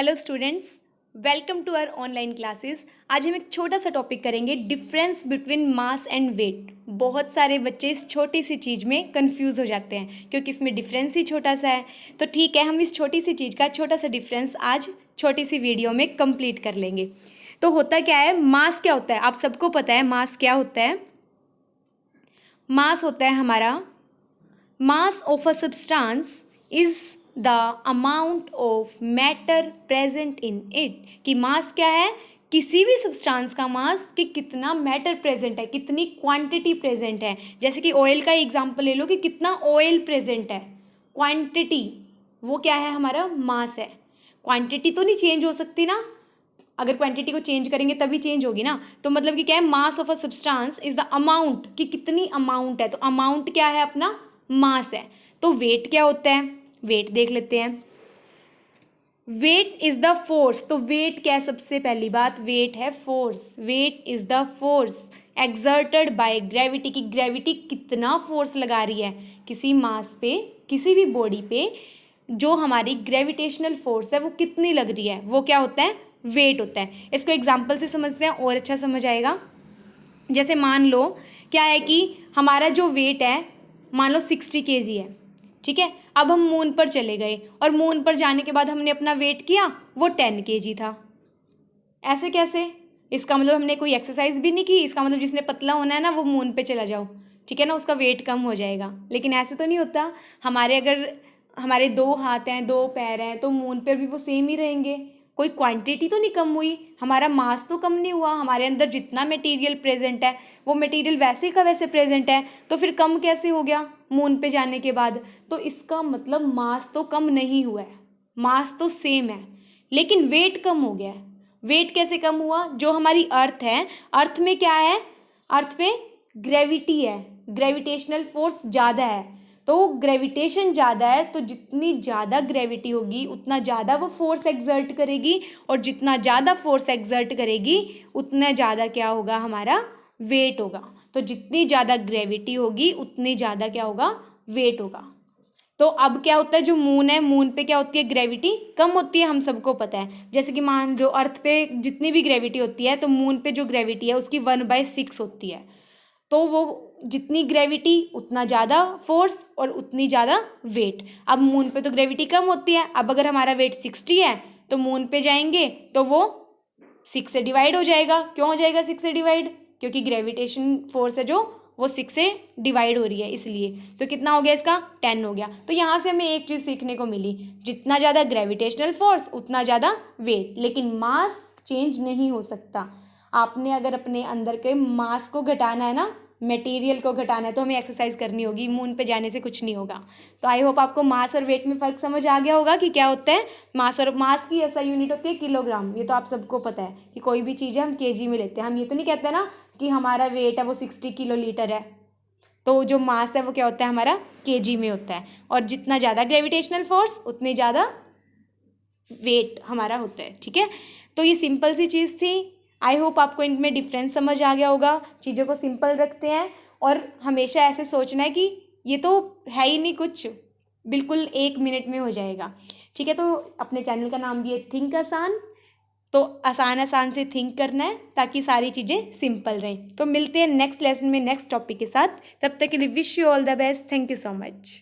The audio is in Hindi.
Hello students, welcome to our online classes. आज हम एक छोटा सा टॉपिक करेंगे, difference between mass and weight. बहुत सारे बच्चे इस छोटी सी चीज़ में कंफ्यूज हो जाते हैं क्योंकि इसमें डिफरेंस ही छोटा सा है। तो ठीक है, हम इस छोटी सी चीज़ का छोटा सा डिफरेंस आज छोटी सी वीडियो में कंप्लीट कर लेंगे। तो होता क्या है, मास क्या होता है, आप सबको पता है मास क्या होता है। मास होता है हमारा, mass of a substance is the amount of matter present in it. कि मास क्या है, किसी भी सब्सटेंस का मास कि कितना मैटर प्रेजेंट है, कितनी क्वांटिटी प्रेजेंट है। जैसे कि ऑयल का एग्जांपल ले लो कि कितना ऑयल प्रेजेंट है, क्वांटिटी वो क्या है, हमारा मास है। क्वांटिटी तो नहीं चेंज हो सकती ना, अगर क्वांटिटी को चेंज करेंगे तभी चेंज होगी ना। तो मतलब कि क्या है, mass of a substance is the amount कि कितनी अमाउंट है। तो अमाउंट क्या है, अपना मास है। तो वेट क्या होता है, वेट देख लेते हैं। Weight is the force. तो वेट क्या है, सबसे पहली बात वेट है force. Weight is the force exerted by gravity. की ग्रेविटी कितना फोर्स लगा रही है किसी मास पे, किसी भी बॉडी पे, जो हमारी ग्रेविटेशनल फोर्स है वो कितनी लग रही है, वो क्या होता है, वेट होता है। इसको एग्जाम्पल से समझते हैं और अच्छा समझ आएगा। जैसे मान लो क्या है कि हमारा जो वेट है मान लो 60 kg है, ठीक है। अब हम मून पर चले गए और मून पर जाने के बाद हमने अपना वेट किया, वो 10 kg था। ऐसे कैसे, इसका मतलब हमने कोई एक्सरसाइज भी नहीं की। इसका मतलब जिसने पतला होना है ना वो मून पे चला जाओ, ठीक है ना, उसका वेट कम हो जाएगा। लेकिन ऐसे तो नहीं होता। हमारे 2 हाथ हैं, 2 पैर हैं, तो मून पर भी वो सेम ही रहेंगे। कोई क्वांटिटी तो नहीं कम हुई, हमारा मास तो कम नहीं हुआ। हमारे अंदर जितना मटेरियल प्रेजेंट है वो मटेरियल वैसे का वैसे प्रेजेंट है, तो फिर कम कैसे हो गया मून पे जाने के बाद। तो इसका मतलब मास तो कम नहीं हुआ है, मास तो सेम है, लेकिन वेट कम हो गया है। वेट कैसे कम हुआ, जो हमारी अर्थ है, अर्थ में क्या है, अर्थ पे ग्रेविटी है, ग्रेविटेशनल फोर्स ज़्यादा है। तो ग्रेविटेशन ज़्यादा है, तो जितनी ज़्यादा ग्रेविटी होगी उतना ज़्यादा वो फोर्स एक्सर्ट करेगी, और जितना ज़्यादा फोर्स एक्सर्ट करेगी उतना ज़्यादा क्या होगा, हमारा वेट होगा। तो जितनी ज़्यादा ग्रेविटी होगी उतनी ज़्यादा क्या होगा, वेट होगा। तो अब क्या होता है, जो मून है, मून पे क्या होती है, ग्रेविटी कम होती है, हम सबको पता है। जैसे कि मान लो अर्थ पे जितनी भी ग्रेविटी होती है, तो मून पे जो ग्रेविटी है उसकी 1/6 होती है। तो वो जितनी ग्रेविटी उतना ज़्यादा फोर्स और उतनी ज़्यादा वेट। अब मून पे तो ग्रेविटी कम होती है, अब अगर हमारा वेट 60 है तो मून पे जाएंगे तो वो 6 से डिवाइड हो जाएगा। क्यों हो जाएगा 6 से डिवाइड, क्योंकि ग्रेविटेशन फोर्स है जो वो 6 से डिवाइड हो रही है, इसलिए। तो कितना हो गया, इसका 10 हो गया। तो यहाँ से हमें एक चीज़ सीखने को मिली, जितना ज़्यादा ग्रेविटेशनल फोर्स उतना ज़्यादा वेट, लेकिन मास चेंज नहीं हो सकता। आपने अगर अपने अंदर के मास को घटाना है ना, मटेरियल को घटाना है, तो हमें एक्सरसाइज करनी होगी। मून पे जाने से कुछ नहीं होगा। तो आई होप आपको मास और वेट में फ़र्क समझ आ गया होगा कि क्या होता है मास। और मास की ऐसा यूनिट होती है किलोग्राम, ये तो आप सबको पता है कि कोई भी चीज़ है हम केजी में लेते हैं। हम ये तो नहीं कहते ना कि हमारा वेट है वो 60 किलोलीटर है। तो जो मास है वो क्या होता है, हमारा केजी में होता है। और जितना ज़्यादा ग्रेविटेशनल फोर्स उतनी ज़्यादा वेट हमारा होता है, ठीक है। तो ये सिंपल सी चीज़ थी। आई होप आपको इनमें डिफरेंस समझ आ गया होगा। चीज़ों को सिंपल रखते हैं और हमेशा ऐसे सोचना है कि ये तो है ही नहीं कुछ, बिल्कुल 1 मिनट में हो जाएगा, ठीक है। तो अपने चैनल का नाम भी है थिंक आसान। तो आसान आसान से थिंक करना है ताकि सारी चीज़ें सिंपल रहें। तो मिलते हैं नेक्स्ट लेसन में नेक्स्ट टॉपिक के साथ। तब तक के लिए wish you all the best. Thank you so much.